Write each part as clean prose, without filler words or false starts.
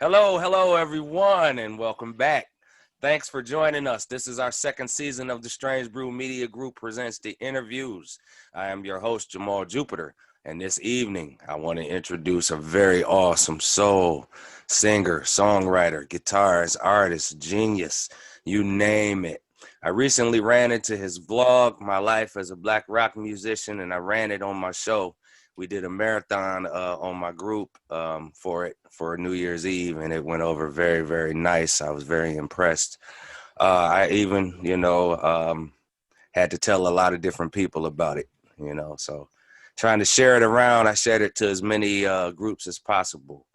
Hello, everyone, and welcome back. Thanks for joining us. This is our second season of the Strange Brew Media Group presents The Interviews. I am your host, Jamal Jupitur, and this evening I want to introduce a very awesome soul singer, songwriter, guitarist, artist, genius, you name it. I recently ran into his vlog, My Life as a Black Rock Musician, and I ran it on my show. We did a marathon on my group for New Year's Eve, and it went over very, very nice. I was very impressed. I even, had to tell a lot of different people about it, so trying to share it around. I shared it to as many groups as possible,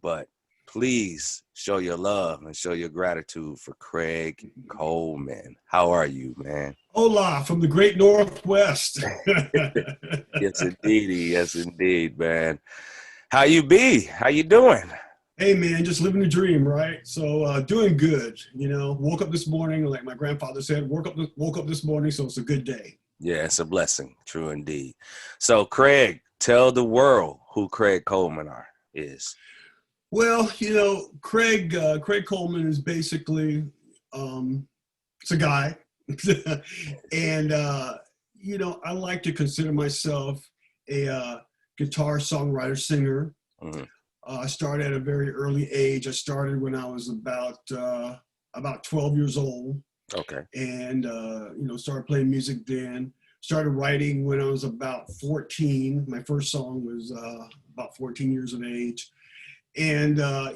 but please show your love and show your gratitude for Craig Coleman. How are you, man? Hola, from the great Northwest. Yes, indeed, man. How you be? How you doing? Hey, man, just living the dream, right? So doing good. Woke up this morning, like my grandfather said, woke up this morning, so it's a good day. Yeah, it's a blessing. True indeed. So, Craig, tell the world who Craig Coleman is. Well, Craig Coleman is basically it's a guy, and I like to consider myself a guitar songwriter singer. Mm-hmm. I started at a very early age. I started when I was about 12 years old. Okay. And started playing music then. Started writing when I was about 14. My first song was about 14 years of age. And I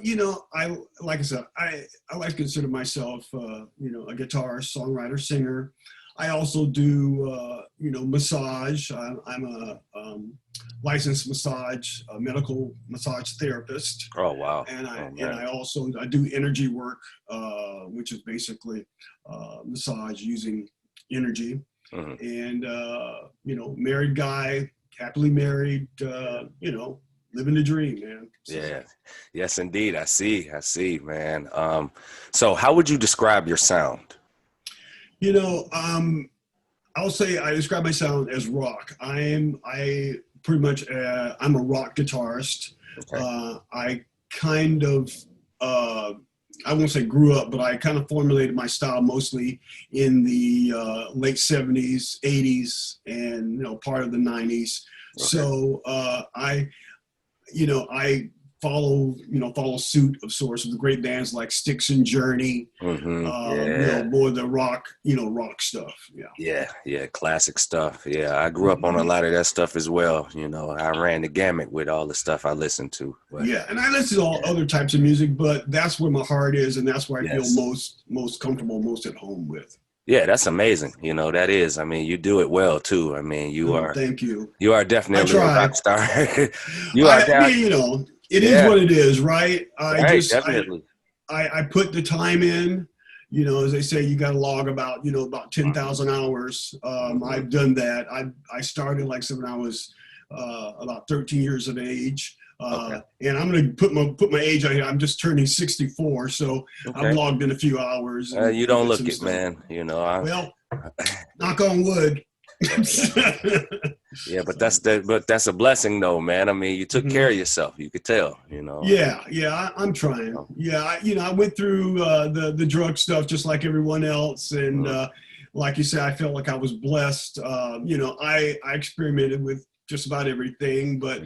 like I said, I like to consider myself a guitarist, songwriter, singer. I also do massage. I'm a licensed medical massage therapist. Oh wow! And I do energy work, which is basically massage using energy. Mm-hmm. And married guy, happily married. Living the dream, man. So. Yeah. Yes, indeed. I see, man. So how would you describe your sound? I'll say I describe my sound as rock. I'm a rock guitarist. Okay. I kind of, I won't say grew up, but I kind of formulated my style mostly in the late 70s, 80s, and, part of the 90s. Okay. So I follow suit of sorts of the great bands like Styx and Journey. Mm-hmm. More of the rock stuff. Yeah, classic stuff. Yeah, I grew up on a lot of that stuff as well. I ran the gamut with all the stuff I listened to. But, yeah, and I listen to all other types of music, but that's where my heart is, and that's where I feel most comfortable, most at home with. Yeah, that's amazing. That is. I mean, you do it well too. I mean, you are. Thank you. You are definitely a rock star. It is what it is, right? Definitely. I put the time in. As they say, you got to log about 10,000 hours. I've done that. I started like when I was about 13 years of age. Okay. And I'm going to put my age on here. I'm just turning 64, so okay. I've logged in a few hours. You don't look it, man. Well, knock on wood. Yeah, but that's a blessing, though, man. I mean, you took care of yourself. You could tell, Yeah, I'm trying. Yeah, I went through the drug stuff just like everyone else, and like you said, I felt like I was blessed. I experimented with just about everything, but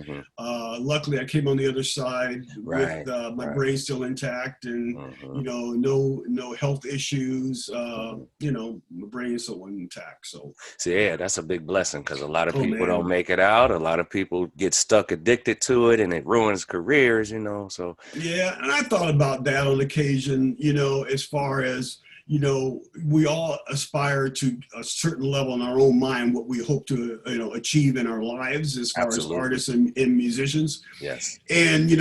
luckily I came on the other side with my brain still intact and no health issues. My brain is still intact. So yeah, that's a big blessing because a lot of people don't make it out. A lot of people get stuck addicted to it, and it ruins careers. So yeah, and I thought about that on occasion. As far as we all aspire to a certain level in our own mind, what we hope to, achieve in our lives as far as artists and musicians. Yes. And,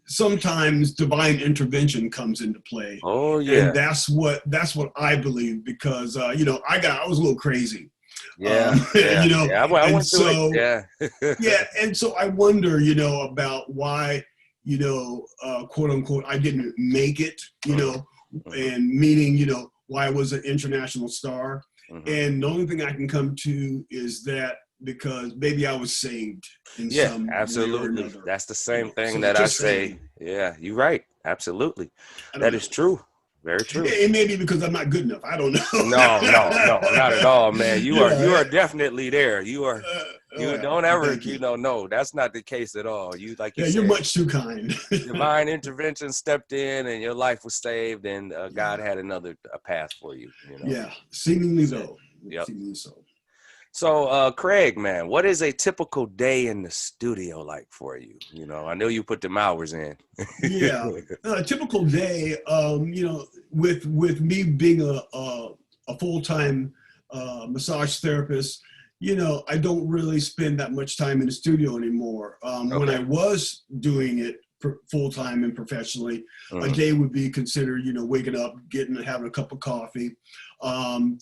sometimes divine intervention comes into play. Oh, yeah. And that's what I believe because, I was a little crazy. Yeah. I went through it. Yeah. Yeah. And so I wonder, about why, quote unquote, I didn't make it, and meaning, why I was an international star. And the only thing I can come to is that because maybe I was saved in some absolutely. way or another. That's the same thing that I say. Yeah, you're right. Absolutely. I don't That know. is true. Very true. It may be because I'm not good enough. I don't No, no, no, not at know. all, man. You Yeah. are definitely there. You Well, don't ever, thank you. no, that's not the case at all. You, like you Yeah, you're said, much too kind. divine intervention stepped in and your life was saved, and God Yeah. had another a path for you, Yeah. Seemingly That's it. though. Yep. Seemingly so. So, Craig, man, what is a typical day in the studio like for you? I know you put them hours in. Yeah, a typical day. With me being a full time massage therapist, I don't really spend that much time in the studio anymore. When I Okay. was doing it full time and professionally, a Mhm. day would be considered, waking up, having a cup of coffee, um,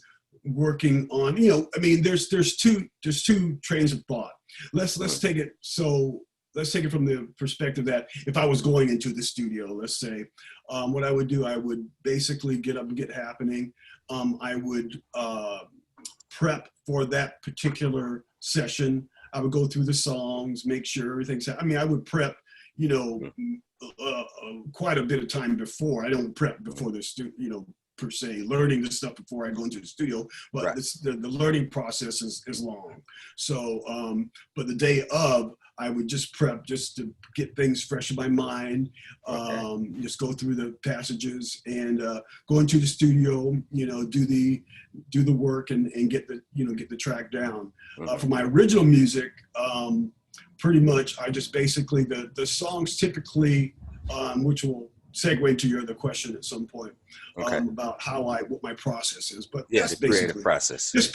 working on, I mean, there's two trains of thought. Let's Mhm. take it so let's take it from the perspective that if I was going into the studio, let's say, what I would do, I would basically get up and get happening. I would prep for that particular session. I would go through the songs, make sure everything's. I mean, I would prep, you know, Mhm. quite a bit of time before. I don't prep before the per se, learning the stuff before I go into the studio, but Right. the learning process is long. So, but the day of, I would just prep just to get things fresh in my mind, Okay. just go through the passages and go into the studio, do the work and get the track down. Mhm. For my original music, pretty much I just basically the songs typically, which will segue into your other question at some point, Okay. about what my process is. But Yeah, that's the creative basically process. just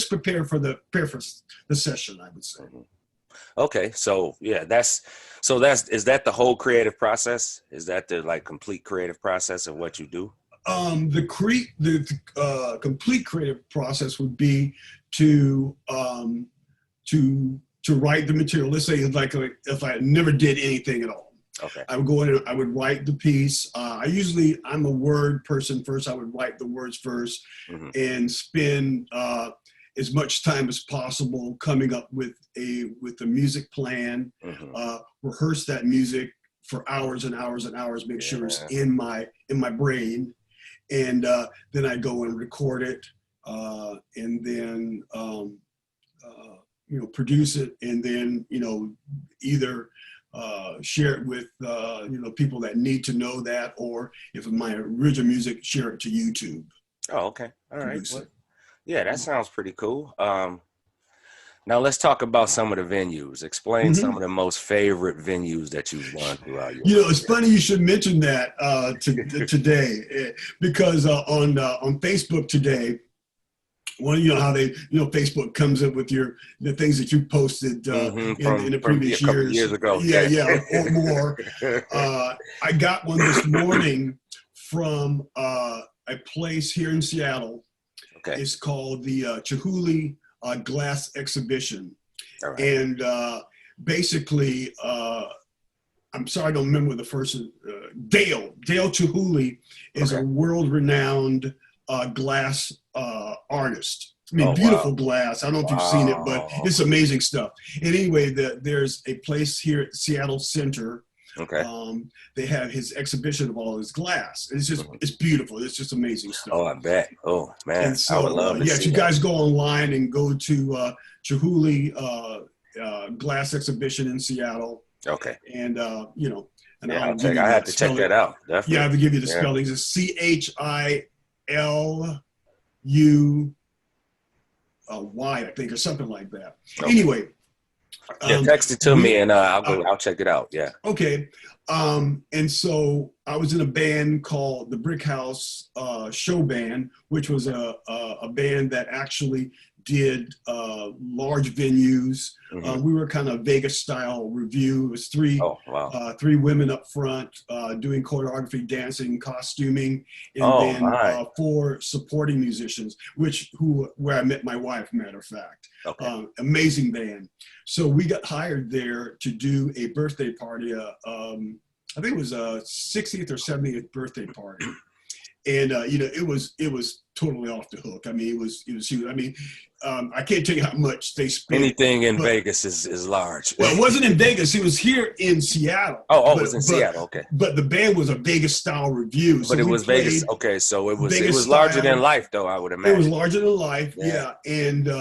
prepare for the session, I would say. Mhm. Okay, so yeah, is that the whole creative process? Is that the like complete creative process of what you do? The complete creative process would be to to write the material. Let's say like if I never did anything at all, Okay. I would go in and I would write the piece. I'm a word person first. I would write the words first Hmm. and spend as much time as possible coming up with a music plan. Hmm. Rehearse that music for hours and hours and hours. Make sure it's Yeah. in my brain, and then I go and record it, and then produce it, and then either share it with people that need to know that, or if my original music, share it to YouTube, Oh, okay. All right. produce Well, it. yeah, that sounds pretty cool. Now let's talk about some of the venues. Explain some Hmm. of the most favorite venues that you've done throughout your It's career. funny you should mention that today, because on Facebook today, well, you know how Facebook comes up with the things that you posted in the From a previous couple years. years ago. Yeah, Yeah. yeah, or more. I got one this morning from a place here in Seattle. Okay. It's called the Chihuly Glass Exhibition, All right. and basically, I'm sorry, I don't remember the first. Dale Chihuly is a Okay. world-renowned glass artist. I mean, Oh wow. beautiful glass. I don't know if you've seen it, but Wow. it's amazing stuff. And anyway, there's a place here at Seattle Center. Okay. They have his exhibition of all his glass. Mhm. It's beautiful. It's just amazing stuff. Oh, I bet. Oh man, And I would so, love to yeah, if see you that. guys go online and go to Chihuly Glass Exhibition in Seattle, Okay. and and Yeah, I'll give you I the have to check spelling. that out. Yeah, I Definitely. have to give you the Yeah. spellings. It's CHILUY, I think, or something like that. Okay. Anyway, Yeah, um, text it to me we and I'll check it out. Yeah. okay. And so I was in a band called the Brick House Show Band, which was a band that actually did large venues. Hmm. We were kind of Vegas style review. It was three Oh wow. three women up front doing choreography, dancing, costuming, and Oh then my. four supporting musicians, where I met my wife, matter of fact. Okay. Amazing band. So we got hired there to do a birthday party. I think it was a 60th or 70th birthday party. And it was totally off the hook. I mean, it was huge. I mean, I can't tell you how much they spent. Anything in Vegas is large. Well, it wasn't in Vegas. It was here in Seattle. Oh, it was in Seattle. Okay. But the band was a Vegas style review. So but it was Vegas. Okay, so it was larger than life, though. I would imagine it was larger than life. Yeah, and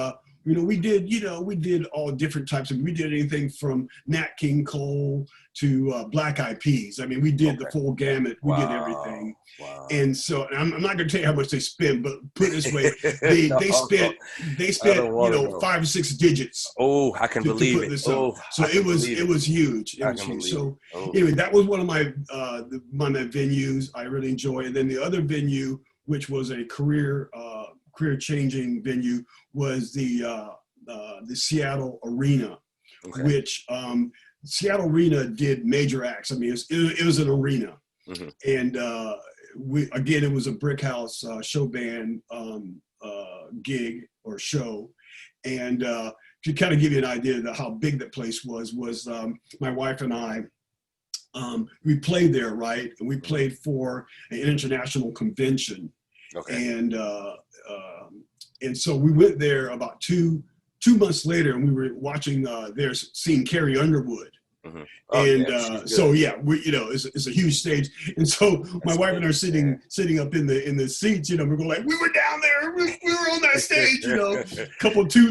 we did all different types of. We did anything from Nat King Cole to Black Eyed Peas. I mean, we did the full gamut. We did everything. Wow. And so I'm not going to tell you how much they spent, but put it this way, they spent 5 or 6 digits. Oh, I can believe it. So it was huge. It was huge. So anyway, that was one of my venues I really enjoy. And then the other venue, which was a career changing venue, was the Seattle Arena, which Seattle Arena did major acts. I mean, it was an arena, and it was a brick house show band gig or show, and to kind of give you an idea of how big that place was my wife and I. We played there, right? And we played for an international convention, and so we went there about two months later, and we were watching seeing Carrie Underwood. It's a huge stage, and so my wife and I are sitting up in the seats. We're going like, we were down there, we were on that stage,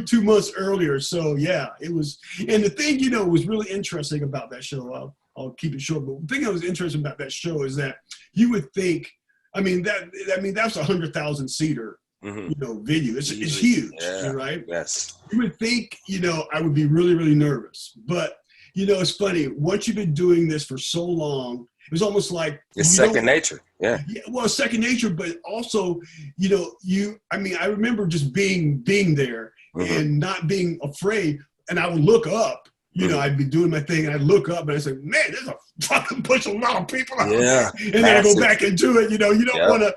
two months earlier. So yeah, it was. And the thing was really interesting about that show. I'll keep it short, but the thing that was interesting about that show is that you would think, that's 100,000 seater. Venue. It's huge, right? Yes. You would think, I would be really, really nervous. But, it's funny. Once you've been doing this for so long, it was almost like it's second nature. Yeah. Well, second nature, but also, I remember just being there and not being afraid. And I would look up. I'd be doing my thing, and I'd look up, and I'd say, "Man, there's a fucking bunch of a lot of people out there." And then I go back into it. You don't want to,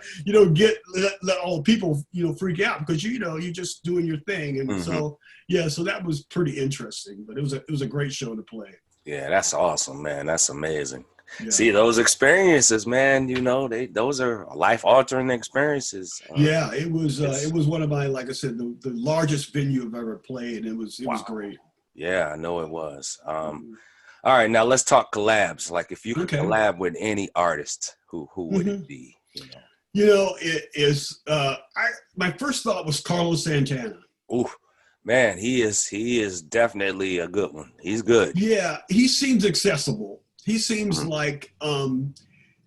let all the people, freak out because you're just doing your thing. And so that was pretty interesting. But it was a great show to play. Yeah, that's awesome, man. That's amazing. Yeah. See, those experiences, man. Those are life-altering experiences. Yeah, it was one of my, like I said, the largest venue I've ever played. It was great. Yeah, I know it was. All right, now let's talk collabs. Like, if you could collab with any artist, who would it be? It is. My first thought was Carlos Santana. Ooh, man, he is definitely a good one. He's good. Yeah, he seems accessible. He seems like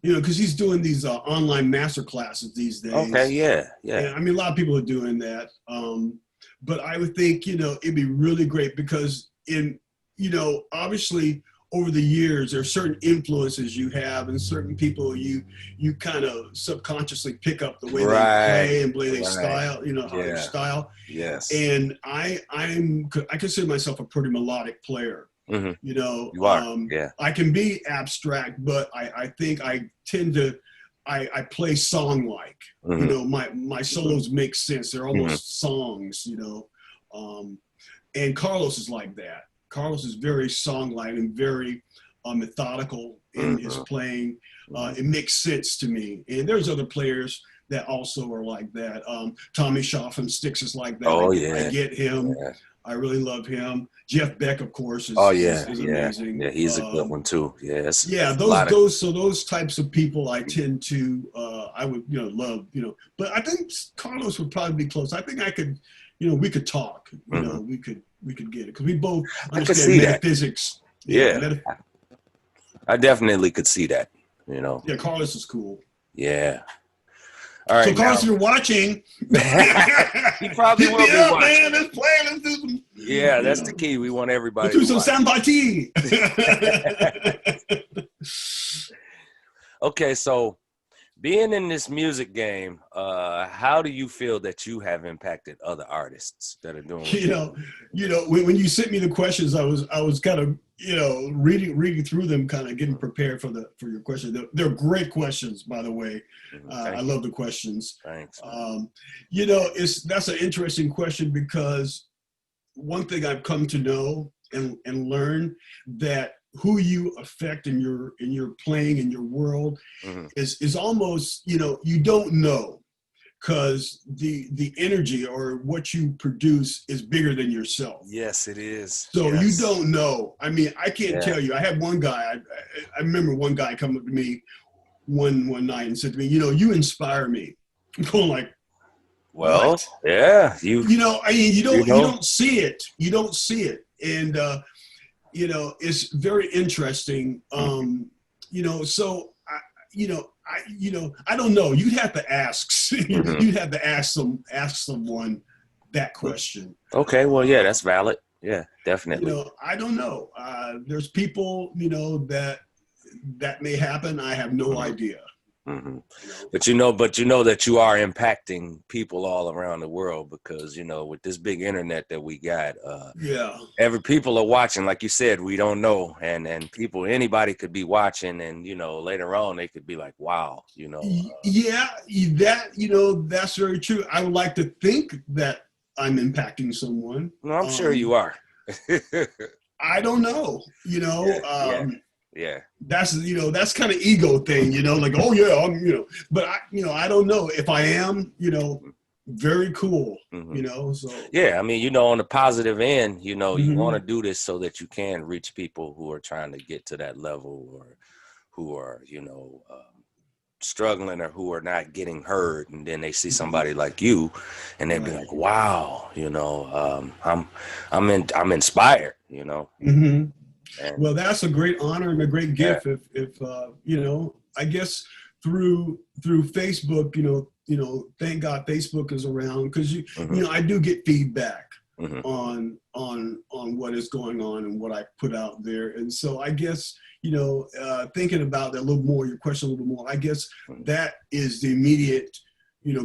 because he's doing these online master classes these days. Okay, yeah. And, a lot of people are doing that. But I would think, it'd be really great because obviously over the years, there are certain influences you have and certain people you kind of subconsciously pick up the way they play and play their style, how their style. Yes. And I consider myself a pretty melodic player. You are. I can be abstract, but I think I tend to I play song-like. My solos make sense. They're almost songs, and Carlos is like that. Carlos is very song-like and very methodical in his playing. It makes sense to me. And there's other players that also are like that. Tommy Shaw from Styx is like that. I get him. Yeah. I really love him. Jeff Beck, of course, is amazing. Yeah, he's a good one too. Yes. Yeah, those types of people I tend to I would love, but I think Carlos would probably be close. I think I could, we could talk. We could get it because we both understand metaphysics. Yeah. I definitely could see that. Yeah, Carlos is cool. Yeah. All right. So, Carlos, you're watching. He probably will be watching. Man, let's play. Let's do some. Yeah, that's the key. We want everybody. Let's do some sambachi. Okay, so being in this music game, how do you feel that you have impacted other artists that are doing? When you sent me the questions, I was kind of reading through them, kind of getting prepared for your question. They're great questions, by the way. I love the questions. Thanks. That's an interesting question because one thing I've come to know and learn that who you affect in your playing in your world Mm-hmm. is almost, you don't know, because the energy or what you produce is bigger than yourself. Yes, it is. So you Yes. don't know. I mean, I can't Yeah. tell you. I had one guy. I remember one guy come up to me one night and said to me, you inspire me. I'm going like, Well, what? yeah, I mean, you you know. don't see it. You don't see it, and it's very interesting. Mhm. So I don't know. You'd have to ask. Mhm. You'd have to ask someone that question. Okay, well, yeah, that's valid. Yeah, definitely. I don't know. There's people, that may happen. I have no Mhm. idea. Hmm. You know. But you know that you are impacting people all around the world because with this big internet that we got, Yeah. every people are watching. Like you said, we don't know, and people, anybody could be watching, and later on they could be like, wow, Yeah. That's very true. I would like to think that I'm impacting someone. No, I'm sure you are. I don't know. Yeah, yeah, yeah. That's kind of ego thing. Like, oh yeah, but I don't know if I am. Very cool. Hmm. So. Yeah, I mean, on the positive end, you want to Hmm. do this so that you can reach people who are trying to get to that level, or who are, struggling, or who are not getting heard, and then they see Hmm. somebody like you, and they'd be Right. like, "Wow, I'm inspired," Hmm. and Well, that's a great honor and a great yeah, gift. If I guess through Facebook, thank God Facebook is around, because hmm, I do get feedback hmm, on what is going on and what I put out there, and so I guess thinking about that a little more, your question a little more, I guess that is the immediate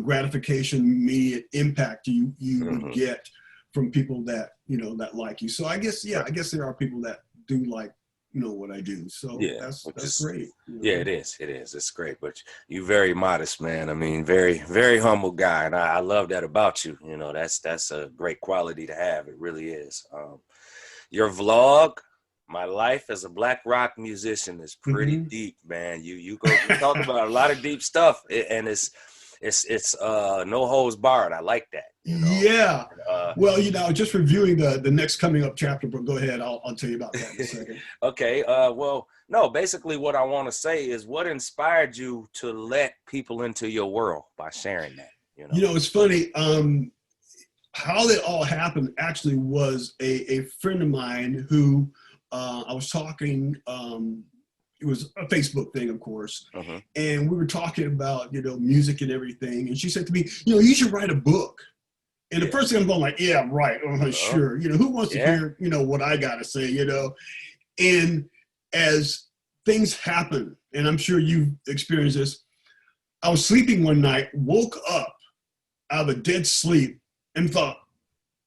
gratification, immediate impact you would hmm, get from people that that like you. So I guess, yeah, right. I guess there are people that do like what I do. So Yeah, which that's is, great. yeah, it is, it's great. But you very modest, man. I mean, very, very humble guy, and I love that about you. That's a great quality to have. It really is. Your vlog, My Life as a Black Rock Musician, is pretty Hmm. deep, man. You talk about a lot of deep stuff, and it's no holds barred. I like that. Yeah. Uh, Well, just reviewing the next coming up chapter, but go ahead. I'll tell you about that in a second. okay. Well, no. Basically, what I want to say is, what inspired you to let people into your world by sharing that. It's funny. How it all happened actually was a friend of mine who I was talking. It was a Facebook thing, of course, Hmm. and we were talking about music and everything. And she said to me, you should write a book. And the Yeah. first thing I'm going like, yeah, right, Uh, sure. Who wants to yeah. hear what I got to say? And as things happen, and I'm sure you've experienced this, I was sleeping one night, woke up out of a dead sleep, and thought,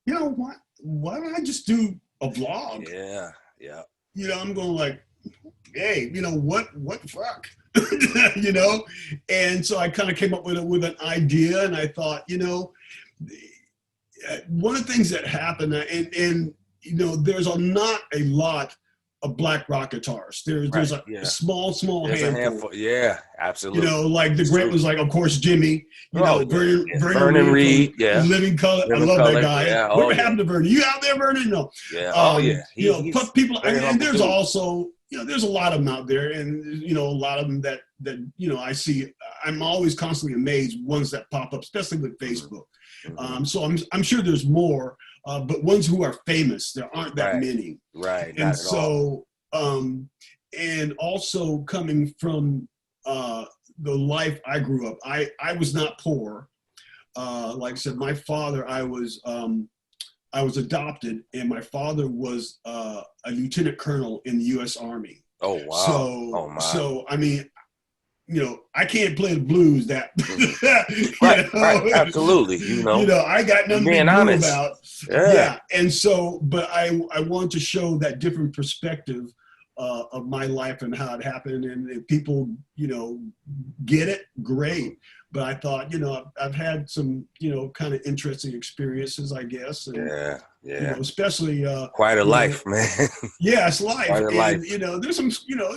what? Why don't I just do a vlog? Yeah. Yeah. I'm going like, hey, what the fuck? Hmm. you know? And so I kind of came up with an idea, and I thought, one of the things that happened, and there's not a lot of black rock guitarists. There's Right. a Yeah. small There's a handful. handful. Yeah. Absolutely. Like the It's great true. was like, of course, Jimmy. Oh yeah. Yeah. Vernon Vernon Reed from Reed. Yeah. Living Color. I Living love that Color. guy. Yeah. Oh Whatever yeah. happened to Vernon? You out there, Vernon? No. Yeah. Oh yeah. He's People. I very mean, and humble there's dude. also there's a lot of them out there, and a lot of them that I see. I'm always constantly amazed ones that pop up, especially with Hmm. Facebook. Hmm. So I'm sure there's more, but ones who are famous, there aren't that Right. many. Right. And Not at all. so, and also coming from the life I grew up, I was not poor. Like I said, my father, I was adopted, and my father was a lieutenant colonel in the U.S. Army. Oh wow. Oh my. So I mean, I can't play the blues that, Hmm. Right. Right. Absolutely. I got You nothing to be being blue honest. about. Yeah. Yeah. And so, but I want to show that different perspective of my life and how it happened. And if people, get it, great. but I thought, I've had some, kind of interesting experiences, I guess. And, Yeah. especially, Quite a life, man. yeah, it's life. Quite a And, life. there's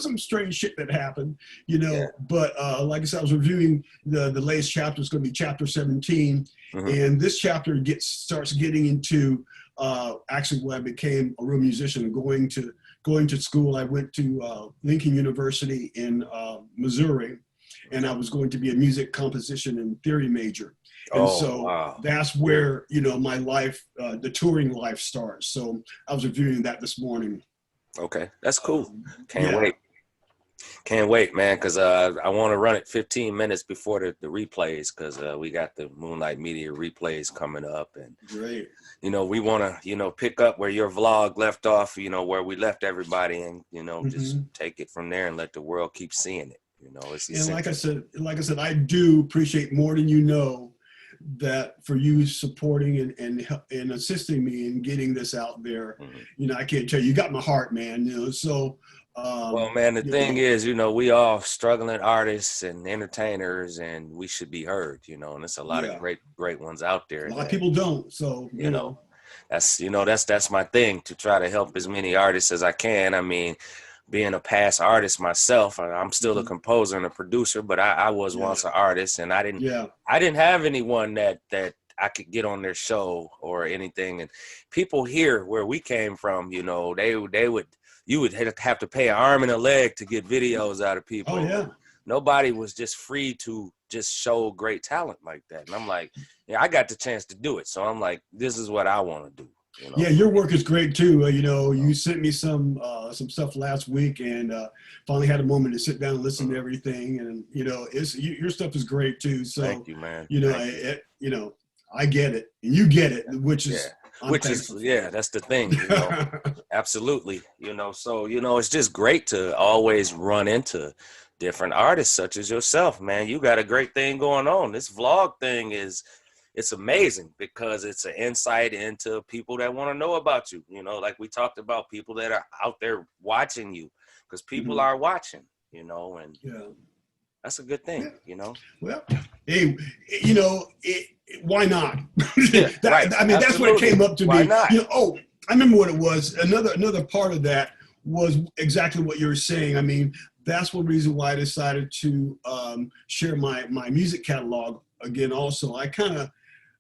some strange shit that happened, Yeah. but like I said, I was reviewing the latest chapter. It's going to be chapter 17. And this chapter starts getting into actually when I became a real musician, going to school. I went to Lincoln University in Missouri, and I was going to be a music composition and theory major. And so Wow. that's where, my life, the touring life starts. So I was reviewing that this morning. Okay, that's cool. Yeah. Can't wait, man, because I want to run it 15 minutes before the replays, because we got the Moonlight Media replays coming up. And Great. we want to, pick up where your vlog left off, where we left everybody, and, just take it from there and let the world keep seeing it. It's And essential. like I said, I do appreciate more than that for you supporting and assisting me in getting this out there. I can't tell you, you got my heart, man. So well, man, the thing is, we all struggling artists and entertainers, and we should be heard, and there's a lot of great ones out there. A lot of people don't. So, that's my thing, to try to help as many artists as I can. I mean, being a past artist myself, I'm still a composer and a producer, but I was once an artist, and I didn't have anyone that I could get on their show or anything. And people here where we came from, you would have to pay an arm and a leg to get videos out of people. Oh, yeah. Nobody was just free to just show great talent like that. And I'm like, I got the chance to do it. So I'm like, this is what I want to do. Yeah, your work is great too. You sent me some stuff last week, and finally had a moment to sit down and listen to everything. And your stuff is great too. So thank you, man. I get it, and you get it, which is that's the thing. Absolutely. So it's just great to always run into different artists such as yourself, man. You got a great thing going on. This vlog thing it's amazing, because it's an insight into people that want to know about you. Like we talked about, people that are out there watching you, because people are watching, and that's a good thing, Well, hey, why not? Right. I mean, that's what it came up to Why be. not? I remember what it was. Another part of that was exactly what you were saying. I mean, that's one reason why I decided to share my music catalog again. Also, I kind of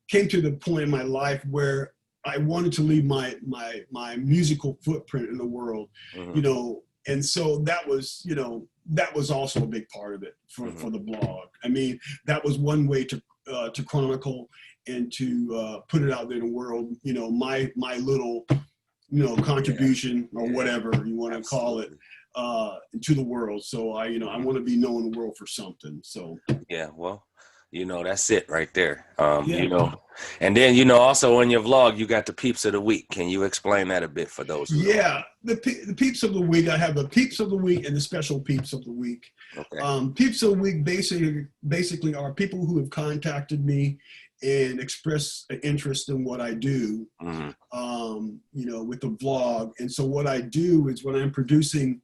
came to the point in my life where I wanted to leave my musical footprint in the world, and so that was also a big part of it for the blog. I mean, that was one way to chronicle and to put it out there in the world. My little contribution or whatever you want to call it to the world. So I want to be known in the world for something. So well, that's it right there. And then, also on your vlog, you got the peeps of the week. Can you explain that a bit for those who don't? The peeps of the week. I have the peeps of the week and the special peeps of the week. Okay. Peeps of the week basically are people who have contacted me and expressed an interest in what I do, with the vlog. And so what I do is, when I'm producing,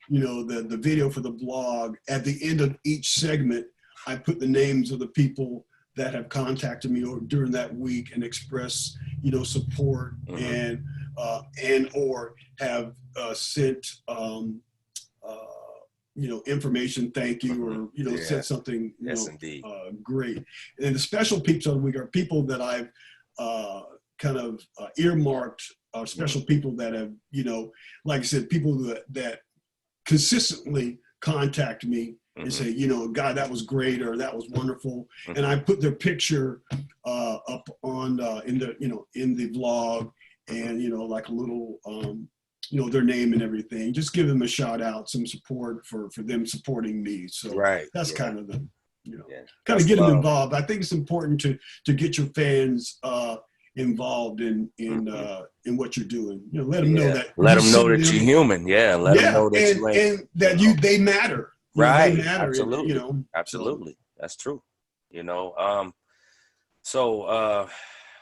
the video for the vlog, at the end of each segment, I put the names of the people that have contacted me during that week and express, support and or have sent, information, thank you, or, said something, great. And the special peeps of the week are people that I've kind of earmarked, special people that have, like I said, people that consistently contact me and say, God, that was great, or that was wonderful. And I put their picture up on in the vlog, and like a little their name and everything. Just give them a shout out, some support for them supporting me. So that's kind of the kind of get them involved. I think it's important to get your fans involved in what you're doing. Let them know that. Let them know that you're human. Let them know that and that they matter. Right. They matter. Absolutely. Absolutely. That's true. So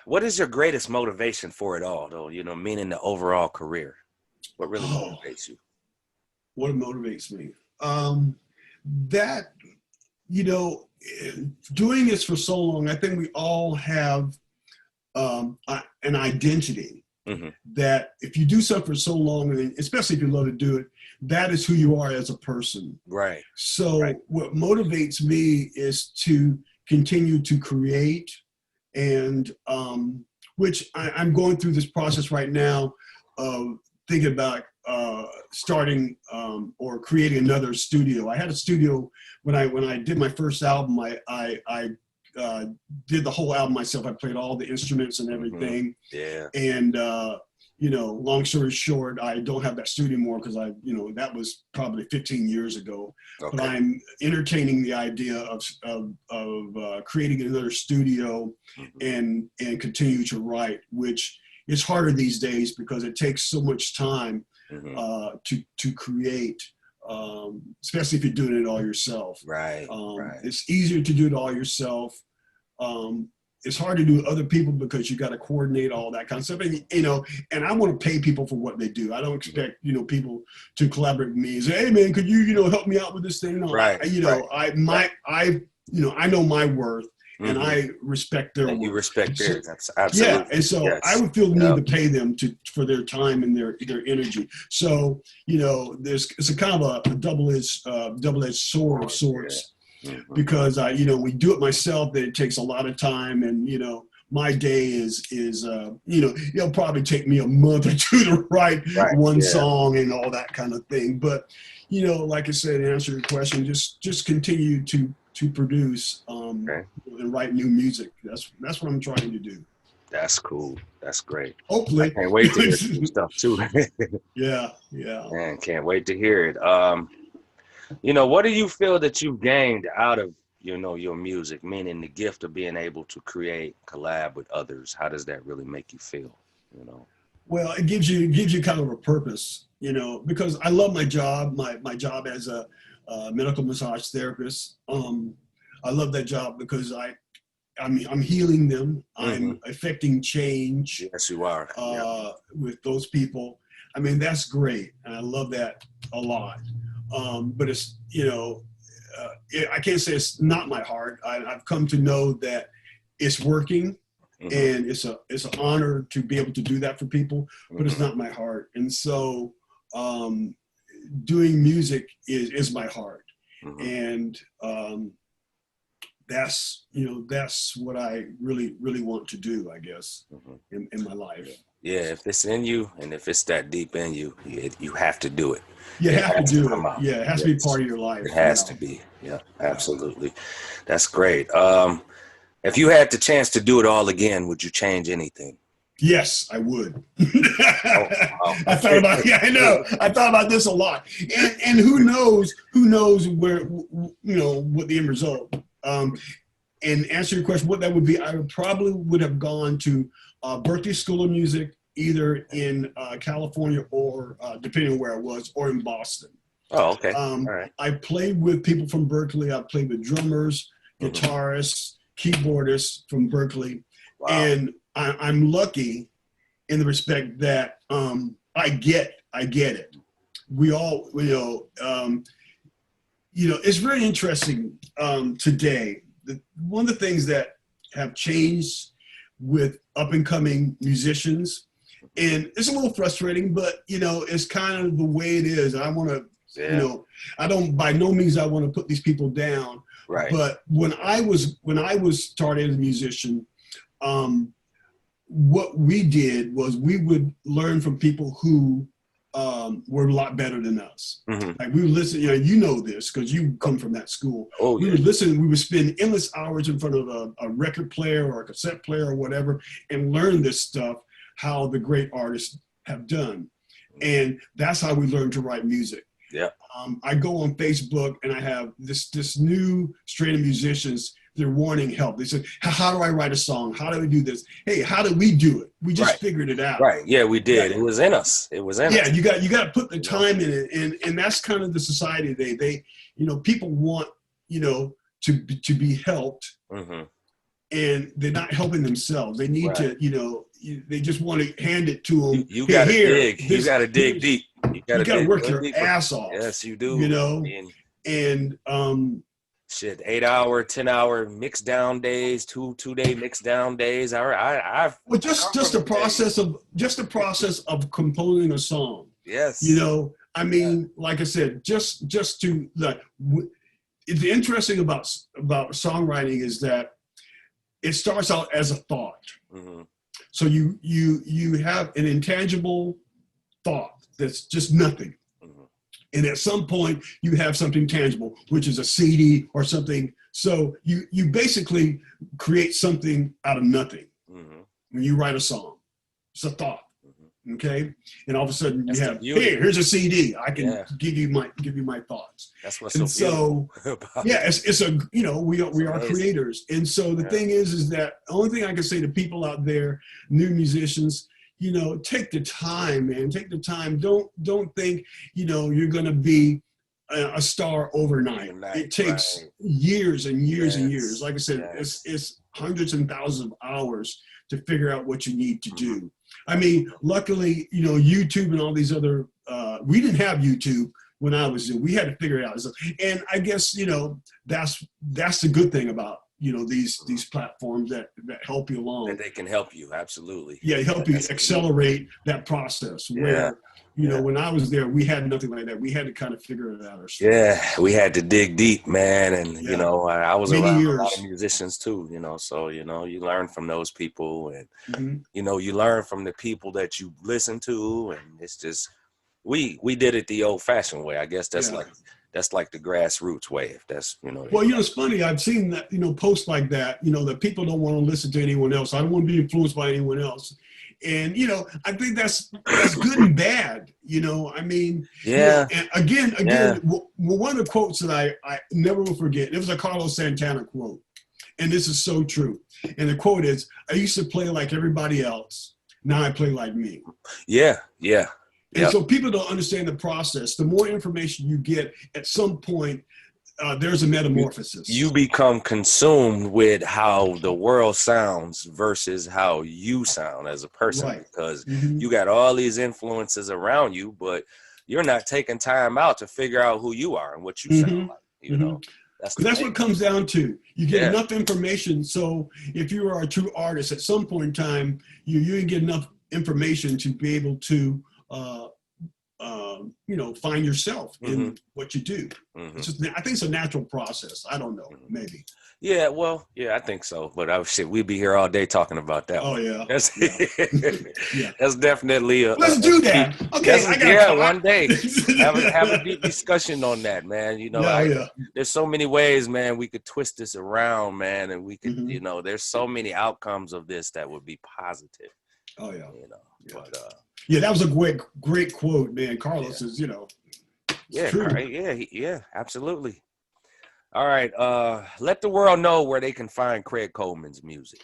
what is your greatest motivation for it all, though? Meaning the overall career. What really motivates you? What motivates me? That doing this for so long, I think we all have an identity that if you do something for so long, and especially if you love to do it, that is who you are as a person. Right. So what motivates me is to continue to create, and which I'm going through this process right now of thinking about starting or creating another studio. I had a studio when I did my first album. I did the whole album myself. I played all the instruments and everything. Yeah. And long story short, I don't have that studio anymore because that was probably 15 years ago. Okay. But I'm entertaining the idea of creating another studio and continue to write, which is harder these days because it takes so much time to create. Especially if you're doing it all yourself. Right. It's easier to do it all yourself. It's hard to do with other people because you got to coordinate all that kind of stuff. And I want to pay people for what they do. I don't expect, people to collaborate with me and say, hey man, could you, help me out with this thing? No, right. I know my worth. And I respect their work. You respect theirs. That's absolutely. Yeah, and so I would feel the need to pay them for their time and their energy. So it's a kind of a double-edged sword of sorts, because we do it myself. That it takes a lot of time, and my day is it'll probably take me a month or two to write one song and all that kind of thing. But like I said, to answer your question, just continue to produce and write new music. That's what I'm trying to do. That's cool. That's great. Hopefully. I can't wait to hear some stuff too. Yeah. Man, can't wait to hear it. What do you feel that you've gained out of your music, meaning the gift of being able to create, collab with others? How does that really make you feel? Well, it gives you kind of a purpose, because I love my job. My job as a medical massage therapist. I love that job because I'm healing them. I'm affecting change. Yes, you are. With those people. I mean, that's great, and I love that a lot. But it's I can't say it's not my heart. I've come to know that it's working, and it's an honor to be able to do that for people. But it's not my heart, and so doing music is my heart. And that's what I really want to do, I guess, in my life. Yeah, if it's in you and if it's that deep in you, you have to do it. You have to do it. Yeah, it has to be part of your life. It has to be. Yeah, absolutely. That's great. If you had the chance to do it all again, would you change anything? Yes, I would. I thought about I know. I thought about this a lot. And who knows where what the end result. And answer your question, what that would be, I probably would have gone to Berklee School of Music, either in California or depending on where I was, or in Boston. Oh, okay. All right. I played with people from Berklee. I played with drummers, guitarists, keyboardists from Berklee. Wow. And I'm lucky in the respect that I get it. We all, it's very interesting today. One of the things that have changed with up and coming musicians, and it's a little frustrating, but it's kind of the way it is. And I want to, I don't, by no means I want to put these people down. Right. But when I was started as a musician, what we did was we would learn from people who were a lot better than us. Like we would listen, this because you come from that school. Oh, we would listen, we would spend endless hours in front of a record player or a cassette player or whatever and learn this stuff, how the great artists have done. And that's how we learned to write music. Yeah. I go on Facebook and I have this new strain of musicians. They're wanting help. They said, how do I write a song? How do we do this? Hey, how did we do it? We just figured it out. Right. Yeah, we did. Yeah. It was in us. It was in us. Yeah, you got to put the time in it. And that's kind of the society they people want, to be helped. And they're not helping themselves. They need to, they just want to hand it to them. You got to dig. You got to dig deep. You got to work your ass off. Yes, you do. And shit, 8 hour, 10 hour mix down days, two-day mix down days. Well, I come just from the the days. process of composing a song. You Yes. know, I mean, like I said, just to like, the interesting about songwriting is that it starts out as a thought. Mm-hmm. So you have an intangible thought that's just nothing. Mm-hmm. And at some point you have something tangible, which is a CD or something. So you basically create something out of nothing Mm-hmm. when you write a song. It's a thought. Mm-hmm. Okay. And all of a sudden you That's the have, beauty. here's a CD. I can Yeah. give you my thoughts. That's what's And so beautiful so about yeah, it. it's a, you know, we It's are amazing. creators. And so the Yeah. thing is that the only thing I can say to people out there, new musicians, you know, take the time, man. Take the time. Don't think, you know, you're gonna be a star overnight. It takes Right. years and years and years. Yes. Like I said, Yes. it's hundreds and thousands of hours to figure out what you need to Mm-hmm. do. I mean, luckily, you know, YouTube and all these other, we didn't have YouTube when I was there. We had to figure it out. And I guess, you know, that's the good thing about, you know, these platforms that help you along. That they can help you. Absolutely. Yeah, help you accelerate that process. Yeah. Where, you know, Yeah. when I was there, we had nothing like that. We had to kind of figure it out ourselves. Yeah, we had to dig deep, man. And, you Yeah. know, I was Many around a years. lot of musicians too, you know, so, you know, you learn from those people and, Mhm. you know, you learn from the people that you listen to. And it's just, we did it the old fashioned way. I guess that's Yeah. like the grassroots way. If that's, you know. Well, you know, it's funny. I've seen that, you know, posts like that, you know, that people don't want to listen to anyone else. I don't want to be influenced by anyone else. And, you know, I think that's good and bad. You know, I mean, you know, Yeah. and again, Yeah. one of the quotes that I never will forget, it was a Carlos Santana quote. And this is so true. And the quote is, I used to play like everybody else. Now I play like me. Yeah. Yeah. And Yep. so people don't understand the process. The more information you get, at some point, there's a metamorphosis. You become consumed with how the world sounds versus how you sound as a person, Right. because Mhm. you got all these influences around you, but you're not taking time out to figure out who you are and what you sound Mhm. like. You know, that's the Because that's thing. what it comes down to. You get Yeah. enough information. So if you are a true artist, at some point in time, you get enough information to be able to, you know, find yourself in what you do. Mhm. It's just, I think it's a natural process. I don't know, maybe. Yeah, well, yeah, I think so. But shit, we'd be here all day talking about that. Oh one. yeah. That's, Yeah. that's definitely Let's do that. Okay, I got yeah, one day have a deep yeah, discussion on that, man. You know, yeah. there's so many ways, man, we could twist this around, man, and we could, Mhm. you know, there's so many outcomes of this that would be positive. Oh yeah. You know, Yeah. but Yeah, that was a great quote, man. Carlos is, you know, yeah, true. yeah, absolutely. All right, let the world know where they can find Craig Coleman's music.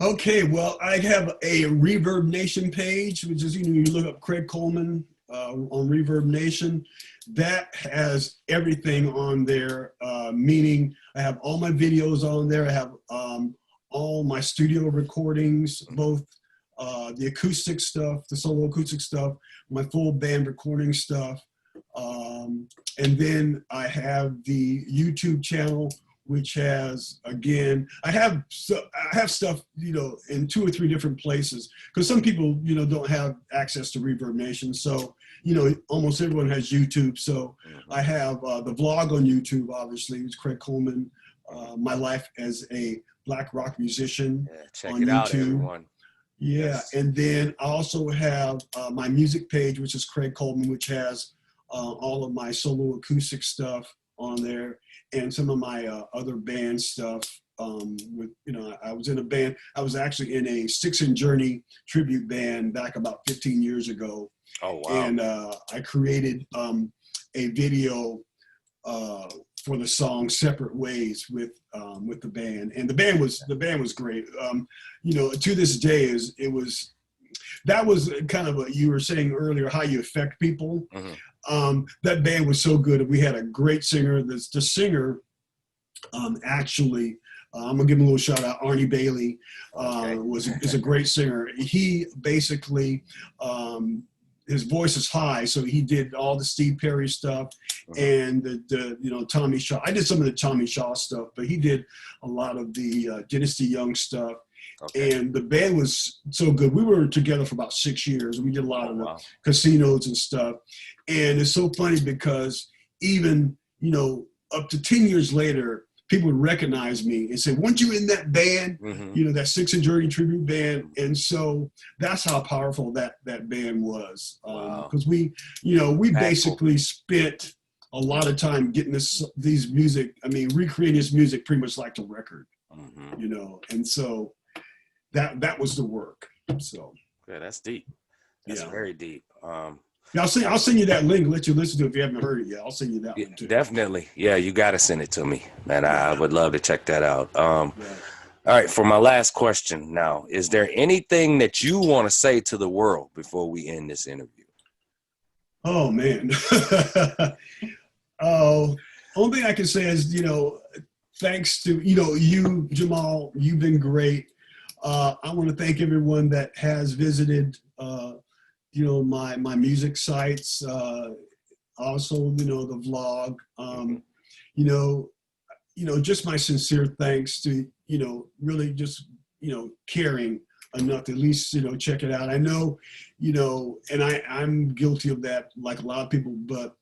Okay, well, I have a Reverb Nation page, which is, you know, you look up Craig Coleman on Reverb Nation. That has everything on there, meaning I have all my videos on there. I have all my studio recordings, both the acoustic stuff, the solo acoustic stuff, my full band recording stuff. And then I have the YouTube channel, which has, again, I have stuff, you know, in 2 or 3 different places, because some people, you know, don't have access to Reverb Nation. So, you know, almost everyone has YouTube. So I have the vlog on YouTube, obviously, it's Craig Coleman, My Life as a Black Rock Musician. Yeah, check on it out, YouTube. everyone. Yeah, Yes. and then I also have my music page, which is Craig Coleman, which has all of my solo acoustic stuff on there, and some of my other band stuff. With, you know, I was in a band. I was actually in a Six and Journey tribute band back about 15 years ago. Oh wow! And I created a video for the song "Separate Ways" with the band, and the band was great. You know, to this day that was kind of what you were saying earlier, how you affect people. That band was so good. We had a great singer. The singer actually, I'm gonna give him a little shout out. Arnie Bailey is a great singer. He basically his voice is high, so he did all the Steve Perry stuff and the Tommy Shaw. I did some of the Tommy Shaw stuff, but he did a lot of the Dynasty Young stuff. Okay. And the band was so good. We were together for about 6 years. We did a lot of the casinos and stuff. And it's so funny because even, up to 10 years later, people would recognize me and say, weren't you in that band, that Six and Journey tribute band? And so that's how powerful that band was. Because we basically spent a lot of time getting these music, recreating this music pretty much like the record, and so that was the work. So. Yeah, that's deep. That's very deep. Yeah, I'll send you that link. Let you listen to it if you haven't heard it yet. I'll send you that one too. Definitely. Yeah, you got to send it to me, man. I would love to check that out. All right, for my last question now, is there anything that you want to say to the world before we end this interview? Oh, man. Only thing I can say is, thanks to, you, Jamal, you've been great. I want to thank everyone that has visited my music sites, also, the vlog, just my sincere thanks to, really just, caring enough to at least, check it out. I know, and I'm guilty of that, like a lot of people, but,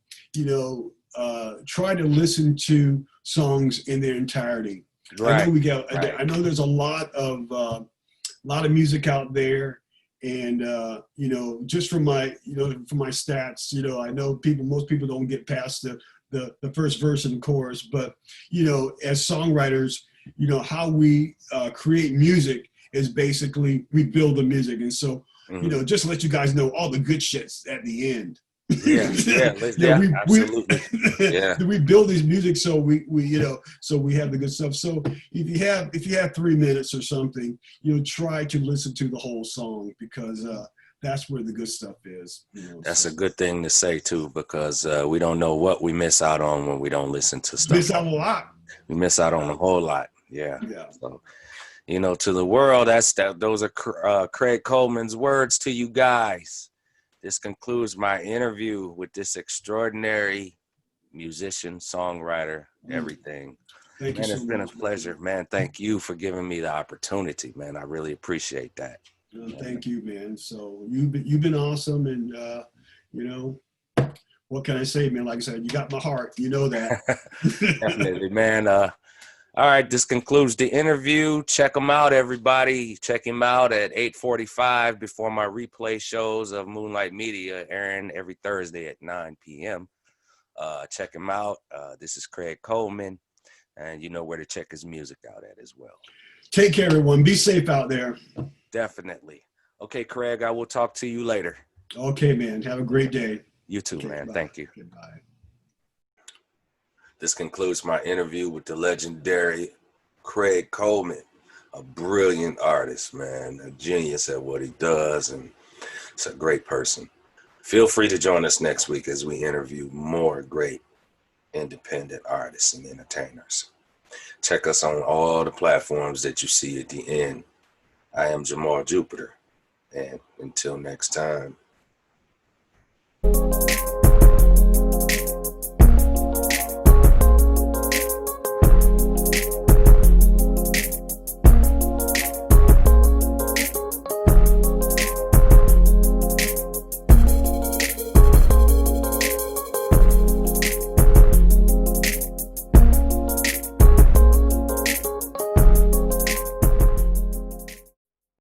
try to listen to songs in their entirety. Right. I know there's a lot of music out there. And, just from my stats, I know most people don't get past the first verse and the chorus, but, as songwriters, how we create music is basically we build the music. And so, just to let you guys know all the good shit's at the end. Absolutely. We build these music so so we have the good stuff. So if you have 3 minutes or something, try to listen to the whole song because that's where the good stuff is. That's a good thing to say too, because we don't know what we miss out on when we don't listen to stuff. Miss out a lot. We miss out on a whole lot. Yeah. So, to the world, those are Craig Coleman's words to you guys. This concludes my interview with this extraordinary musician, songwriter, everything. Thank you so much. It's been a pleasure, man. Thank you for giving me the opportunity, man. I really appreciate that. Thank you, man. So you've been awesome, and what can I say, man? Like I said, you got my heart. You know that. Definitely, man. All right, this concludes the interview. Check him out, everybody. Check him out at 8:45 before my replay shows of Moonlight Media airing every Thursday at 9 p.m. Check him out. This is Craig Coleman, and you know where to check his music out at as well. Take care, everyone. Be safe out there. Definitely. Okay, Craig, I will talk to you later. Okay, man. Have a great day. You too, man. Bye. Thank you. Goodbye. This concludes my interview with the legendary Craig Coleman, a brilliant artist, man, a genius at what he does, and it's a great person. Feel free to join us next week as we interview more great independent artists and entertainers. Check us on all the platforms that you see at the end. I am Jamal Jupitur, and until next time.